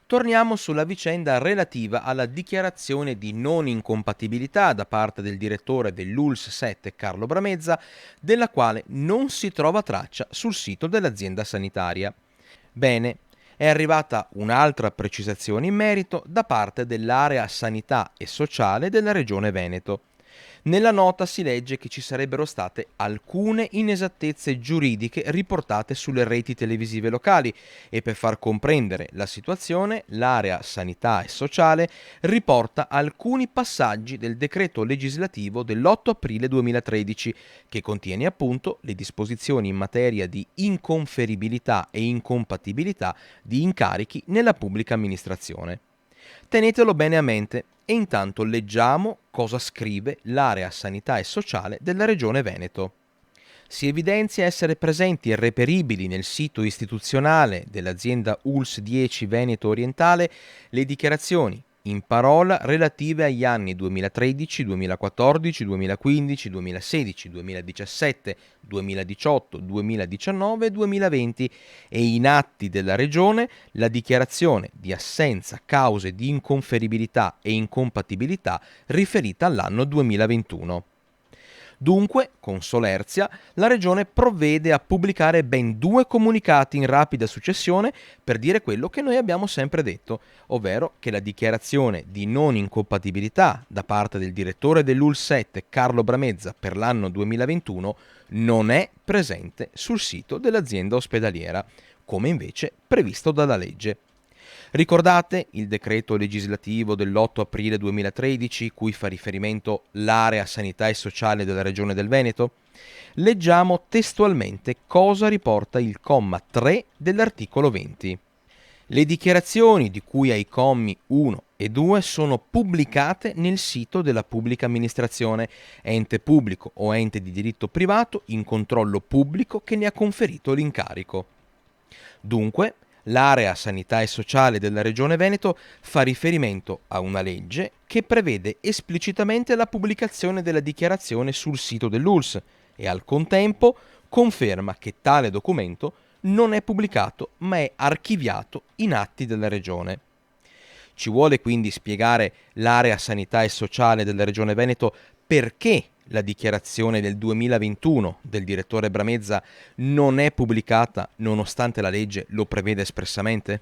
Torniamo sulla vicenda relativa alla dichiarazione di non incompatibilità da parte del direttore dell'ULSS 7 Carlo Bramezza, della quale non si trova traccia sul sito dell'azienda sanitaria. Bene, è arrivata un'altra precisazione in merito da parte dell'area sanità e sociale della Regione Veneto. Nella nota si legge che ci sarebbero state alcune inesattezze giuridiche riportate sulle reti televisive locali e per far comprendere la situazione l'area sanità e sociale riporta alcuni passaggi del decreto legislativo dell'8 aprile 2013 che contiene appunto le disposizioni in materia di inconferibilità e incompatibilità di incarichi nella pubblica amministrazione. Tenetelo bene a mente e intanto leggiamo cosa scrive l'area sanità e sociale della Regione Veneto. Si evidenzia essere presenti e reperibili nel sito istituzionale dell'azienda ULSS 10 Veneto Orientale le dichiarazioni in parola relative agli anni 2013, 2014, 2015, 2016, 2017, 2018, 2019 e 2020 e in atti della Regione la dichiarazione di assenza cause di inconferibilità e incompatibilità riferita all'anno 2021. Dunque, con solerzia, la Regione provvede a pubblicare ben 2 comunicati in rapida successione per dire quello che noi abbiamo sempre detto, ovvero che la dichiarazione di non incompatibilità da parte del direttore dell'ULSS 7 Carlo Bramezza per l'anno 2021 non è presente sul sito dell'azienda ospedaliera, come invece previsto dalla legge. Ricordate il decreto legislativo dell'8 aprile 2013 cui fa riferimento l'area sanità e sociale della Regione del Veneto? Leggiamo testualmente cosa riporta il comma 3 dell'articolo 20. Le dichiarazioni di cui ai commi 1 e 2 sono pubblicate nel sito della pubblica amministrazione, ente pubblico o ente di diritto privato in controllo pubblico che ne ha conferito l'incarico. Dunque, l'area sanità e sociale della Regione Veneto fa riferimento a una legge che prevede esplicitamente la pubblicazione della dichiarazione sul sito dell'ULSS e al contempo conferma che tale documento non è pubblicato ma è archiviato in atti della Regione. Ci vuole quindi spiegare l'area sanità e sociale della Regione Veneto perché la dichiarazione del 2021 del direttore Bramezza non è pubblicata nonostante la legge lo prevede espressamente?